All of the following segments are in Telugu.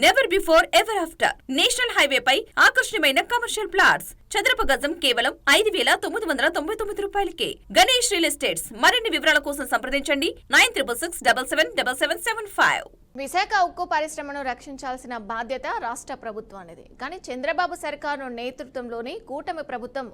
Never before ever after national highway పై ఆకర్షణీయమైన కమర్షియల్ ప్లాట్స్ చదరపు గజం కేవలం 5,999 రూపాయలకే. Ganesh real estates. మరిన్ని వివరాల కోసం సంప్రదించండి 9667777775. విశాఖ ఉక్కు పరిశ్రమను రక్షించాల్సిన బాధ్యత రాష్ట్ర ప్రభుత్వానిది. కానీ చంద్రబాబు సర్కారు నేతృత్వంలోని కూటమి ప్రభుత్వం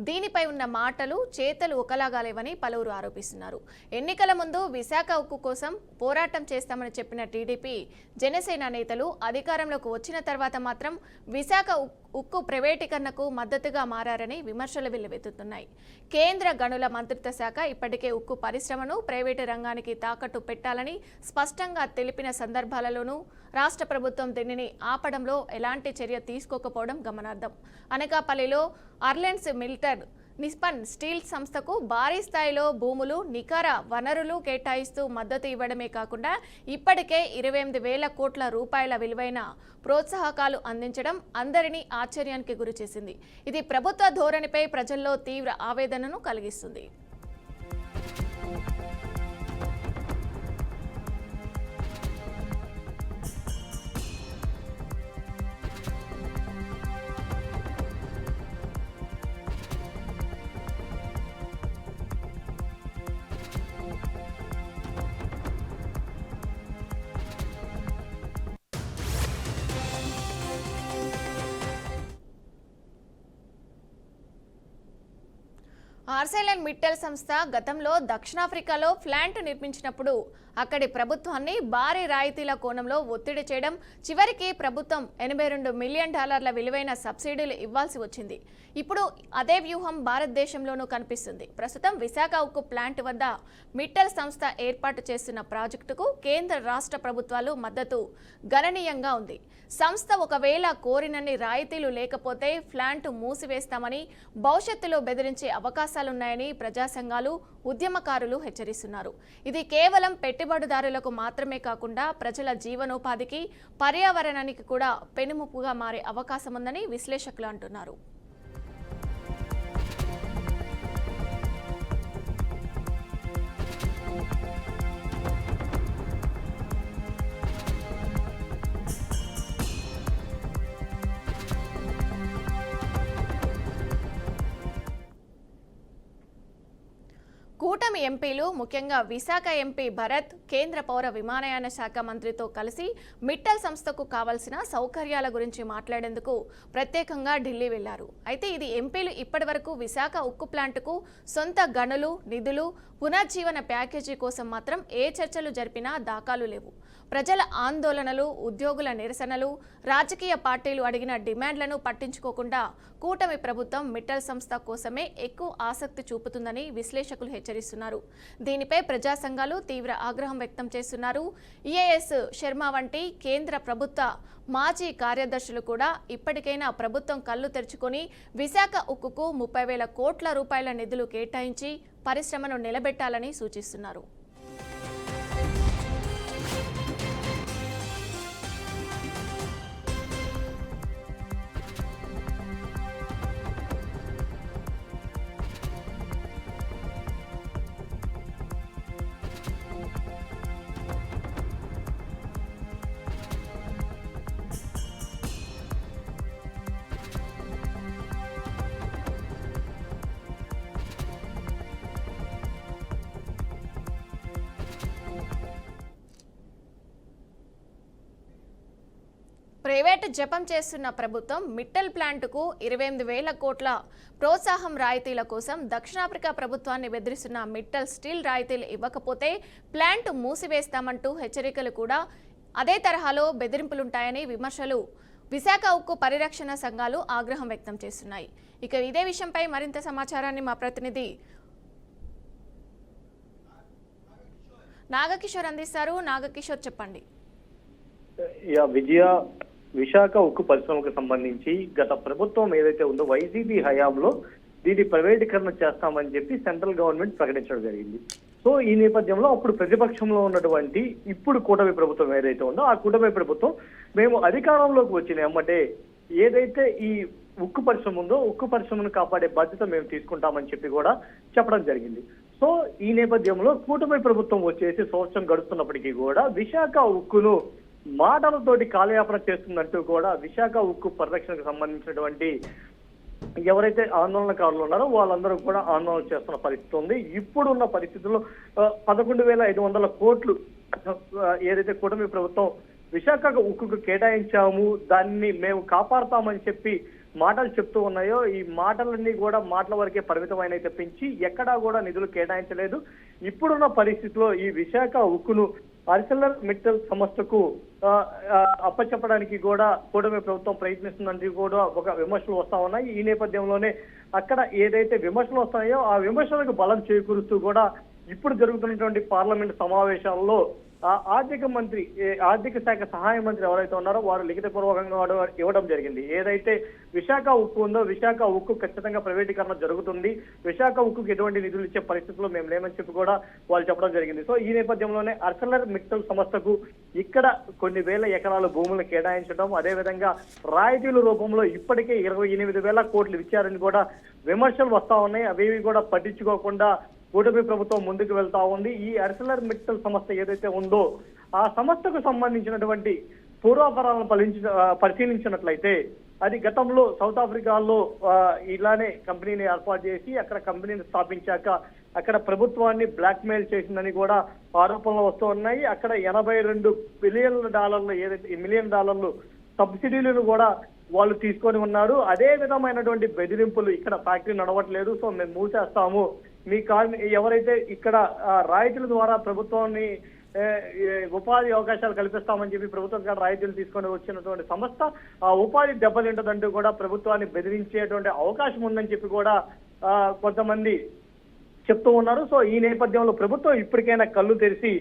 దీనిపై ఉన్న మాటలు చేతలు ఒకలాగా లేవని పలువురు ఆరోపిస్తున్నారు. ఎన్నికల ముందు విశాఖ ఉక్కు కోసం పోరాటం చేస్తామని చెప్పిన టీడీపీ జనసేన నేతలు అధికారంలోకి వచ్చిన తర్వాత మాత్రం విశాఖ ఉక్కు ప్రైవేటీకరణకు మద్దతుగా మారారని విమర్శలు వెల్లువెత్తుతున్నాయి. కేంద్ర గనుల మంత్రిత్వ శాఖ ఇప్పటికే ఉక్కు పరిశ్రమను ప్రైవేటు రంగానికి తాకట్టు పెట్టాలని స్పష్టంగా తెలిపిన సందర్భాలలోనూ రాష్ట్ర ప్రభుత్వం దీనిని ఆపడంలో ఎలాంటి చర్య తీసుకోకపోవడం గమనార్హం. అనకాపల్లిలో అర్లెన్స్ మిల్టర్ నిస్పన్ స్టీల్ సంస్థకు భారీ స్థాయిలో భూములు, నికర వనరులు కేటాయిస్తూ మద్దతు ఇవ్వడమే కాకుండా ఇప్పటికే 28,000 కోట్ల రూపాయల విలువైన ప్రోత్సాహకాలు అందించడం అందరినీ ఆశ్చర్యానికి గురిచేసింది. ఇది ప్రభుత్వ ధోరణిపై ప్రజల్లో తీవ్ర ఆవేదనను కలిగిస్తుంది. ఆర్సెలన్ మిట్టల్ సంస్థ గతంలో దక్షిణాఫ్రికాలో ప్లాంట్ నిర్మించినప్పుడు అక్కడి ప్రభుత్వాన్ని భారీ రాయితీల కోణంలో ఒత్తిడి చేయడం, చివరికి ప్రభుత్వం $82 మిలియన్ విలువైన సబ్సిడీలు ఇవ్వాల్సి వచ్చింది. ఇప్పుడు అదే వ్యూహం భారతదేశంలోనూ కనిపిస్తుంది. ప్రస్తుతం విశాఖ ఉక్కు ప్లాంట్ వద్ద మిట్టల్ సంస్థ ఏర్పాటు చేస్తున్న ప్రాజెక్టుకు కేంద్ర రాష్ట్ర ప్రభుత్వాలు మద్దతు గణనీయంగా ఉంది. సంస్థ ఒకవేళ కోరినన్ని రాయితీలు లేకపోతే ప్లాంట్ మూసివేస్తామని, భవిష్యత్తులో బెదిరించే అవకాశాలున్నాయని ప్రజా సంఘాలు, ఉద్యమకారులు హెచ్చరిస్తున్నారు. ఇది కేవలం పెట్టుబడిదారులకు మాత్రమే కాకుండా ప్రజల జీవనోపాధికి, పర్యావరణానికి కూడా పెనుముప్పుగా మారే అవకాశం ఉందని విశ్లేషకులు అంటున్నారు. కూటమి ఎంపీలు, ముఖ్యంగా విశాఖ ఎంపీ భరత్, కేంద్ర పౌర విమానయాన శాఖ మంత్రితో కలిసి మిట్టల్ సంస్థకు కావాల్సిన సౌకర్యాల గురించి మాట్లాడేందుకు ప్రత్యేకంగా ఢిల్లీ వెళ్లారు. అయితే ఇది ఎంపీలు ఇప్పటివరకు విశాఖ ఉక్కు ప్లాంటుకు సొంత గనులు, నిధులు, పునర్జీవన ప్యాకేజీ కోసం మాత్రం ఏ చర్చలు జరిపినా దాఖలు లేవు. ప్రజల ఆందోళనలు, ఉద్యోగుల నిరసనలు, రాజకీయ పార్టీలు అడిగిన డిమాండ్లను పట్టించుకోకుండా కూటమి ప్రభుత్వం మిట్టల్ సంస్థ కోసమే ఎక్కువ ఆసక్తి చూపుతుందని విశ్లేషకులు హెచ్చరిస్తున్నారు. దీనిపై ప్రజా సంఘాలు తీవ్ర ఆగ్రహం వ్యక్తం చేస్తున్నారు. ఈఏఎస్ శర్మ వంటి కేంద్ర ప్రభుత్వ మాజీ కార్యదర్శులు కూడా ఇప్పటికైనా ప్రభుత్వం కళ్ళు తెరుచుకొని విశాఖ ఉక్కుకు 30,000 కోట్ల రూపాయల నిధులు కేటాయించి పరిశ్రమను నిలబెట్టాలని సూచిస్తున్నారు. ప్రైవేటు జపం చేస్తున్న ప్రభుత్వం మిట్టల్ ప్లాంటుకు 28,000 కోట్ల ప్రోత్సాహం రాయితీల కోసం దక్షిణాఫ్రికా ప్రభుత్వాన్ని బెదిరిస్తున్న మిట్టల్ స్టీల్ రాయితీలు ఇవ్వకపోతే ప్లాంట్ మూసివేస్తామంటూ హెచ్చరికలు కూడా అదే తరహాలో బెదిరింపులుంటాయని విమర్శలు. విశాఖ ఉక్కు పరిరక్షణ సంఘాలు ఆగ్రహం వ్యక్తం చేస్తున్నాయి. ఇక ఇదే విషయంపై మరింత సమాచారాన్ని మా ప్రతినిధి నాగకిషోర్ అందిస్తారు. నాగకిషోర్, చెప్పండి. విశాఖ ఉక్కు పరిశ్రమకు సంబంధించి గత ప్రభుత్వం ఏదైతే ఉందో వైసీపీ హయాంలో దీన్ని ప్రైవేటీకరణ చేస్తామని చెప్పి సెంట్రల్ గవర్నమెంట్ ప్రకటించడం జరిగింది. సో ఈ నేపథ్యంలో అప్పుడు ప్రతిపక్షంలో ఉన్నటువంటి ఇప్పుడు కూటమి ప్రభుత్వం ఏదైతే ఉందో ఆ కూటమి ప్రభుత్వం మేము అధికారంలోకి వచ్చిన ఎమ్మటే ఏదైతే ఈ ఉక్కు పరిశ్రమ ఉందో ఉక్కు పరిశ్రమను కాపాడే బాధ్యత మేము తీసుకుంటామని చెప్పి కూడా చెప్పడం జరిగింది. సో ఈ నేపథ్యంలో కూటమి ప్రభుత్వం వచ్చేసి సంవత్సరం గడుస్తున్నప్పటికీ కూడా విశాఖ ఉక్కును మాటలతోటి కాలయాపన చేస్తుందంటూ కూడా విశాఖ ఉక్కు పరిరక్షణకు సంబంధించినటువంటి ఎవరైతే ఆందోళనకారులు ఉన్నారో వాళ్ళందరూ కూడా ఆందోళన చేస్తున్న పరిస్థితి ఉంది. ఇప్పుడున్న పరిస్థితుల్లో 11,500 కోట్లు ఏదైతే కూటమి ప్రభుత్వం విశాఖ ఉక్కుకు కేటాయించాము, దాన్ని మేము కాపాడుతామని చెప్పి మాటలు చెప్తూ ఉన్నాయో ఈ మాటలన్నీ కూడా మాటల వరకే పరిమితమైన తెప్పించి ఎక్కడా కూడా నిధులు కేటాయించలేదు. ఇప్పుడున్న పరిస్థితిలో ఈ విశాఖ ఉక్కును ఆర్సెలర్ మిట్టల్ సంస్థకు అప్పచెప్పడానికి కూడా కూటమి ప్రభుత్వం ప్రయత్నిస్తుందని కూడా ఒక విమర్శలు వస్తా ఉన్నాయి. ఈ నేపథ్యంలోనే అక్కడ ఏదైతే విమర్శలు వస్తాయో ఆ విమర్శలకు బలం చేకూరుస్తూ కూడా ఇప్పుడు జరుగుతున్నటువంటి పార్లమెంట్ సమావేశాల్లో ఆర్థిక శాఖ సహాయ మంత్రి ఎవరైతే ఉన్నారో వారు లిఖితపూర్వకంగా ఇవ్వడం జరిగింది. ఏదైతే విశాఖ ఉక్కు ఉందో విశాఖ ఉక్కు ఖచ్చితంగా ప్రైవేటీకరణ జరుగుతుంది, విశాఖ ఉక్కుకి ఎటువంటి నిధులు ఇచ్చే పరిస్థితుల్లో మేము లేమని చెప్పి కూడా వాళ్ళు చెప్పడం జరిగింది. సో ఈ నేపథ్యంలోనే ఆర్సెలర్ మిట్టల్ సంస్థకు ఇక్కడ కొన్ని వేల ఎకరాల భూములు కేటాయించడం, అదేవిధంగా రాయితీల రూపంలో ఇప్పటికే 28,000 కోట్లు ఇచ్చారని కూడా విమర్శలు వస్తా ఉన్నాయి. అవేవి కూడా పట్టించుకోకుండా కూటమి ప్రభుత్వం ముందుకు వెళ్తా ఉంది. ఈ ఆర్సెలర్ మిట్టల్ సంస్థ ఏదైతే ఉందో ఆ సంస్థకు సంబంధించినటువంటి పూర్వాపరాలను పరిశీలించినట్లయితే అది గతంలో సౌత్ ఆఫ్రికాలో ఇలానే కంపెనీని ఏర్పాటు చేసి అక్కడ కంపెనీని స్థాపించాక అక్కడ ప్రభుత్వాన్ని బ్లాక్ మెయిల్ చేసిందని కూడా ఆరోపణలు వస్తూ ఉన్నాయి. అక్కడ $82 బిలియన్ ఏదైతే మిలియన్ డాలర్లు సబ్సిడీలను కూడా వాళ్ళు తీసుకొని ఉన్నారు. అదే విధమైనటువంటి బెదిరింపులు ఇక్కడ ఫ్యాక్టరీ నడవట్లేదు, సో మేము మూసేస్తాము, మీ ఎవరైతే ఇక్కడ రాయితీల ద్వారా ప్రభుత్వాన్ని ఉపాధి అవకాశాలు కల్పిస్తామని చెప్పి ప్రభుత్వం రాయితీలు తీసుకొని వచ్చినటువంటి సంస్థ ఆ ఉపాధి దెబ్బతింటదంటూ కూడా ప్రభుత్వాన్ని బెదిరించేటువంటి అవకాశం ఉందని చెప్పి కూడా కొంతమంది చెప్తూ ఉన్నారు. సో ఈ నేపథ్యంలో ప్రభుత్వం ఇప్పటికైనా కళ్ళు తెరిచి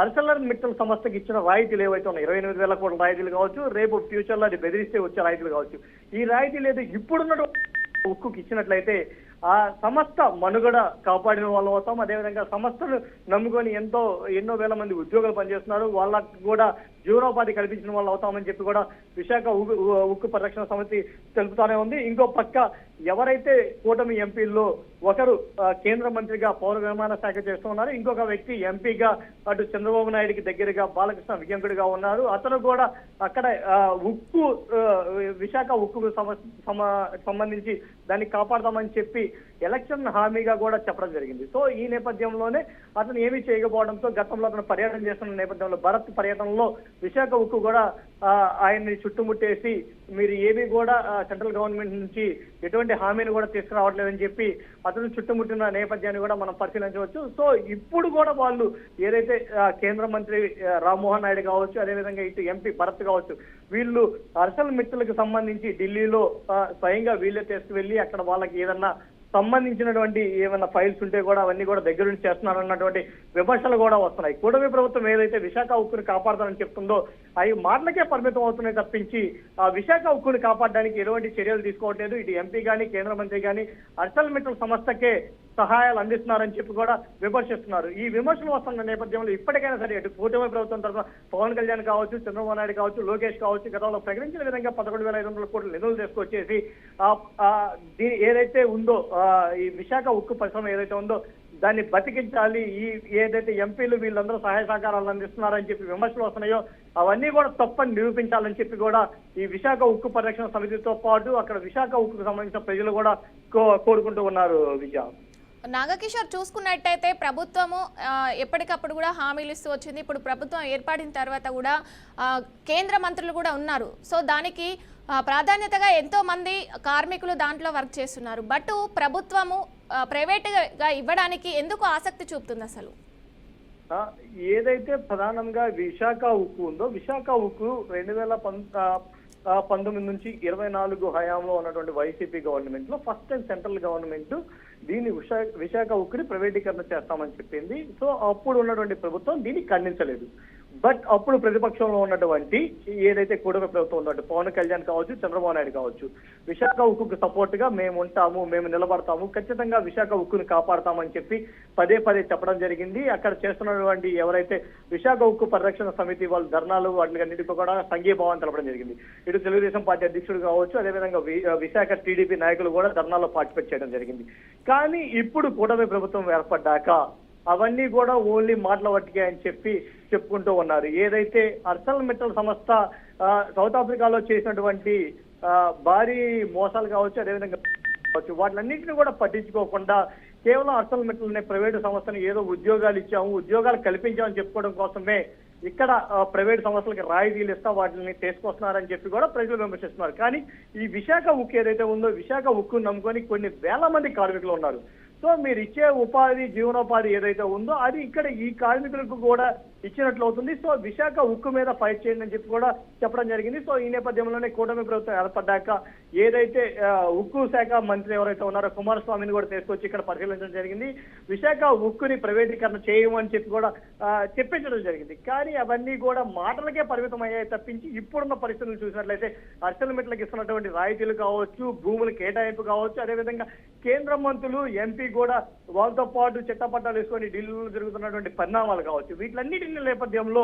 ఆర్సెలర్ మిట్టల్ సంస్థకి ఇచ్చిన రాయితీలు ఏవైతే ఉన్నాయి 28,000 కోట్ల రాయితీలు కావచ్చు, రేపు ఫ్యూచర్ లో అది బెదిరిస్తే వచ్చే రాయితీలు కావచ్చు, ఈ రాయితీలు ఏదో ఇప్పుడున్న ఉక్కుకి ఇచ్చినట్లయితే ఆ సంస్థ మనుగడ కాపాడిన వాళ్ళు అవుతాం. అదేవిధంగా సంస్థను నమ్ముకొని ఎన్నో వేల మంది ఉద్యోగులు పనిచేస్తున్నారు, వాళ్ళకు కూడా జీవనోపాధి కల్పించిన వాళ్ళు అవుతామని చెప్పి కూడా విశాఖ ఉక్కు పరిరక్షణ సమితి తెలుపుతానే ఉంది. ఇంకో పక్క ఎవరైతే కూటమి ఎంపీల్లో ఒకరు కేంద్ర మంత్రిగా పౌర విమాన శాఖ చేస్తున్నారు, ఇంకొక వ్యక్తి ఎంపీగా అటు చంద్రబాబు నాయుడికి దగ్గరగా బాలకృష్ణ విజ్ఞంకుడిగా ఉన్నారు. అతను కూడా అక్కడ విశాఖ ఉక్కు సంబంధించి దాన్ని కాపాడదామని చెప్పి ఎలక్షన్ హామీగా కూడా చెప్పడం జరిగింది. సో ఈ నేపథ్యంలోనే అతను ఏమీ చేయకపోవడంతో గతంలో అతను పర్యటన చేస్తున్న నేపథ్యంలో భారత్ పర్యటనలో విశాఖ ఉక్కు కూడా ఆయన్ని చుట్టుముట్టేసి మీరు ఏమీ కూడా సెంట్రల్ గవర్నమెంట్ నుంచి ఎటువంటి హామీని కూడా తీసుకురావట్లేదని చెప్పి అతను చుట్టుముట్టిన నేపథ్యాన్ని కూడా మనం పరిశీలించవచ్చు. సో ఇప్పుడు కూడా వాళ్ళు ఏదైతే కేంద్ర మంత్రి రామ్మోహన్ నాయుడు కావచ్చు, అదేవిధంగా ఇటు ఎంపీ భరత్ కావచ్చు, వీళ్ళు ఆర్సెలర్ మిట్టల్కి సంబంధించి ఢిల్లీలో స్వయంగా వీళ్ళే తీసుకువెళ్ళి అక్కడ వాళ్ళకి ఏదన్నా సంబంధించినటువంటి ఏమైనా ఫైల్స్ ఉంటే కూడా అవన్నీ కూడా దగ్గర నుంచి చేస్తున్నారన్నటువంటి విమర్శలు కూడా వస్తున్నాయి. కూటమి ప్రభుత్వం ఏదైతే విశాఖ ఉక్కుని కాపాడతానని చెప్తుందో అవి మాటలకే పరిమితం అవుతున్నాయి తప్పించి ఆ విశాఖ ఉక్కుని కాపాడడానికి ఎటువంటి చర్యలు తీసుకోవట్లేదు. ఇటు ఎంపీ కానీ కేంద్ర మంత్రి కానీ ఆర్సెలర్ మిట్టల్ సంస్థకే సహాయాలు అందిస్తున్నారని చెప్పి కూడా విమర్శిస్తున్నారు. ఈ విమర్శలు వస్తున్న నేపథ్యంలో ఇప్పటికైనా సరే అటు కూటమి ప్రభుత్వం తరఫున పవన్ కళ్యాణ్ కావచ్చు, చంద్రబాబు నాయుడు కావచ్చు, లోకేష్ కావచ్చు, గతంలో ప్రకటించిన విధంగా 11,500 కోట్ల నిధులు తీసుకొచ్చేసి ఏదైతే ఉందో ఈ విశాఖ ఉక్కు పరిశ్రమ ఏదైతే ఉందో దాన్ని బతికించాలి, ఈ ఏదైతే ఎంపీలు వీళ్ళందరూ సహాయ సహకారాలు అందిస్తున్నారని చెప్పి విమర్శలు వస్తున్నాయో అవన్నీ కూడా తప్పని నిరూపించాలని చెప్పి కూడా ఈ విశాఖ ఉక్కు పరిరక్షణ సమితితో పాటు అక్కడ విశాఖ ఉక్కుకు సంబంధించిన ప్రజలు కూడా కోరుకుంటూ ఉన్నారు. విజయ నాగకిషోర్, చూసుకున్నట్టయితే ప్రభుత్వము ఎప్పటికప్పుడు కూడా హామీలు ఇస్తూ వచ్చింది. ఇప్పుడు ప్రభుత్వం ఏర్పడిన తర్వాత కూడా కేంద్ర మంత్రులు కూడా ఉన్నారు. సో దానికి ప్రాధాన్యతగా ఎంతో మంది కార్మికులు దాంట్లో వర్క్ చేస్తున్నారు. బట్ ప్రభుత్వము ప్రైవేట్గా ఇవ్వడానికి ఎందుకు ఆసక్తి చూపుతుంది? అసలు ఏదైతే ప్రధానంగా విశాఖ ఉక్కు ఉందో విశాఖ ఉక్కు 2019 నుంచి 24 హయాంలో ఉన్నటువంటి వైసీపీ గవర్నమెంట్ లో ఫస్ట్ టైం సెంట్రల్ గవర్నమెంట్ దీన్ని విశాఖ ఉక్కుని ప్రైవేటీకరణ చేస్తామని చెప్పింది. సో అప్పుడు ఉన్నటువంటి ప్రభుత్వం దీన్ని ఖండించలేదు. బట్ అప్పుడు ప్రతిపక్షంలో ఉన్నటువంటి ఏదైతే కూటమి ప్రభుత్వం ఉందంటే పవన్ కళ్యాణ్ కావచ్చు, చంద్రబాబు నాయుడు కావచ్చు, విశాఖ ఉక్కుకు సపోర్ట్ గా మేము ఉంటాము, మేము నిలబడతాము, ఖచ్చితంగా విశాఖ ఉక్కుని కాపాడతామని చెప్పి పదే చెప్పడం జరిగింది. అక్కడ చేస్తున్నటువంటి ఎవరైతే విశాఖ ఉక్కు పరిరక్షణ సమితి వాళ్ళు ధర్నాలు వాటికన్నిటికీ కూడా సంఘీభావం తెలపడం జరిగింది. ఇటు తెలుగుదేశం పార్టీ అధ్యక్షుడు కావచ్చు, అదేవిధంగా విశాఖ టీడీపీ నాయకులు కూడా ధర్నాలో పార్టిసిపేట్ చేయడం జరిగింది. కానీ ఇప్పుడు కూటమి ప్రభుత్వం ఏర్పడ్డాక అవన్నీ కూడా ఓన్లీ మాటల వట్టికే అని చెప్పి చెప్పుకుంటూ ఉన్నారు. ఏదైతే అర్సెల్ మిట్టల్ సంస్థ సౌత్ ఆఫ్రికాలో చేసినటువంటి భారీ మోసాలు కావచ్చు, అదేవిధంగా కావచ్చు, వాటిలన్నింటినీ కూడా పట్టించుకోకుండా కేవలం అర్సెల్ మిట్టల్ అనే ప్రైవేటు సంస్థను ఏదో ఉద్యోగాలు ఇచ్చాము, ఉద్యోగాలు కల్పించామని చెప్పుకోవడం కోసమే ఇక్కడ ప్రైవేట్ సంస్థలకి రాయితీలు ఇస్తా వాటిని తీసుకొస్తున్నారని చెప్పి కూడా ప్రజలు విమర్శిస్తున్నారు. కానీ ఈ విశాఖ ఉక్కు ఏదైతే ఉందో, విశాఖ ఉక్కును నమ్ముకొని కొన్ని వేల మంది కార్మికులు ఉన్నారు. సో మీరు ఇచ్చే ఉపాధి, జీవనోపాధి ఏదైతే ఉందో అది ఇక్కడ ఈ కార్మికులకు కూడా ఇచ్చినట్లు అవుతుంది. సో విశాఖ ఉక్కు మీద ఫైట్ చేయండి అని చెప్పి కూడా చెప్పడం జరిగింది. సో ఈ నేపథ్యంలోనే కూటమి ప్రభుత్వం ఏర్పడ్డాక ఏదైతే ఉక్కు శాఖ మంత్రి ఎవరైతే ఉన్నారో కుమారస్వామిని కూడా తీసుకొచ్చి ఇక్కడ పరిశీలించడం జరిగింది. విశాఖ ఉక్కుని ప్రైవేటీకరణ చేయమని చెప్పి కూడా చెప్పించడం జరిగింది. కానీ అవన్నీ కూడా మాటలకే పరిమితం అయ్యాయి తప్పించి ఇప్పుడున్న పరిస్థితులు చూసినట్లయితే అర్సెల్ మిట్టల్కి ఇస్తున్నటువంటి రాయితీలు కావచ్చు, భూముల కేటాయింపు కావచ్చు, అదేవిధంగా కేంద్ర మంత్రులు, ఎంపీ కూడా వాళ్ళతో పాటు చట్టపట్టాలు వేసుకొని ఢిల్లీలో జరుగుతున్నటువంటి పరిణామాలు కావచ్చు, వీటిలన్నిటి నేపథ్యంలో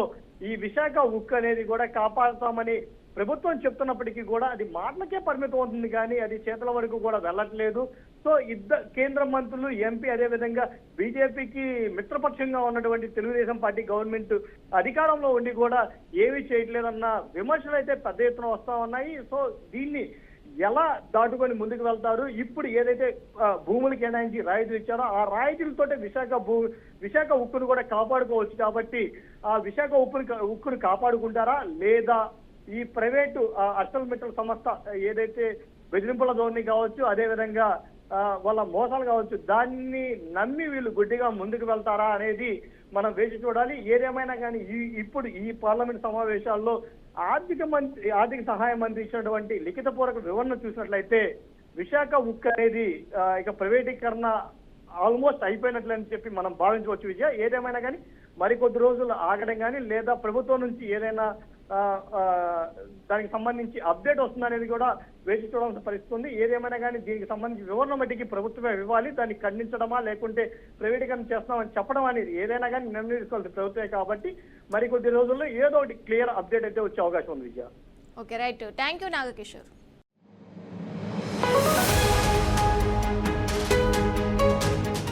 ఈ విశాఖ ఉక్కు అనేది కూడా కాపాడుతామని ప్రభుత్వం చెప్తున్నప్పటికీ కూడా అది మాటలకే పరిమితం అవుతుంది కానీ అది చేతుల వరకు కూడా వెళ్ళట్లేదు. సో కేంద్ర మంత్రులు, ఎంపీ, అదేవిధంగా బీజేపీకి మిత్రపక్షంగా ఉన్నటువంటి తెలుగుదేశం పార్టీ గవర్నమెంట్ అధికారంలో ఉండి కూడా ఏమీ చేయట్లేదన్న విమర్శలు అయితే పెద్ద ఎత్తున వస్తా ఉన్నాయి. సో దీన్ని ఎలా దాటుకొని ముందుకు వెళ్తారు? ఇప్పుడు ఏదైతే భూములు కేటాయించి రాయితీలు ఇచ్చారో ఆ రాయితీలతోటే విశాఖ ఉక్కును కూడా కాపాడుకోవచ్చు. కాబట్టి ఆ విశాఖ ఉక్కును కాపాడుకుంటారా లేదా ఈ ప్రైవేటు అర్సెల్ మిట్టల్ సంస్థ ఏదైతే బెదిరింపుల ధోరణి కావచ్చు, అదేవిధంగా వాళ్ళ మోసాలు కావచ్చు, దాన్ని నమ్మి వీళ్ళు గుడ్డిగా ముందుకు వెళ్తారా అనేది మనం వేచి చూడాలి. ఏదేమైనా కానీ ఇప్పుడు ఈ పార్లమెంట్ సమావేశాల్లో ఆర్థిక సహాయ మంత్రి ఇచ్చినటువంటి లిఖితపూర్వక వివరణ చూసినట్లయితే విశాఖ ఉక్కు అనేది ఇక ప్రైవేటీకరణ ఆల్మోస్ట్ అయిపోయినట్లని చెప్పి మనం భావించవచ్చు. విజయ, ఏదేమైనా కానీ మరికొద్ది రోజులు ఆగడం కానీ లేదా ప్రభుత్వం నుంచి ఏదైనా దానికి సంబంధించి అప్డేట్ వస్తుందనేది కూడా వేచి చూడాల్సిన పరిస్థితి ఉంది. ఏదేమైనా కానీ దీనికి సంబంధించి వివరణ మట్టికి ప్రభుత్వమే ఇవ్వాలి. దాన్ని ఖండించడమా లేకుంటే ప్రైవేటీకరణ చేస్తున్నామని చెప్పడం అనేది ఏదైనా కానీ నిర్ణయం తీసుకోవాల్సిన ప్రభుత్వమే. కాబట్టి మరికొద్ది రోజుల్లో ఏదో ఒకటి క్లియర్ అప్డేట్ అయితే వచ్చే అవకాశం ఉంది. Vijaya, okay, right, thank you Nagakishore.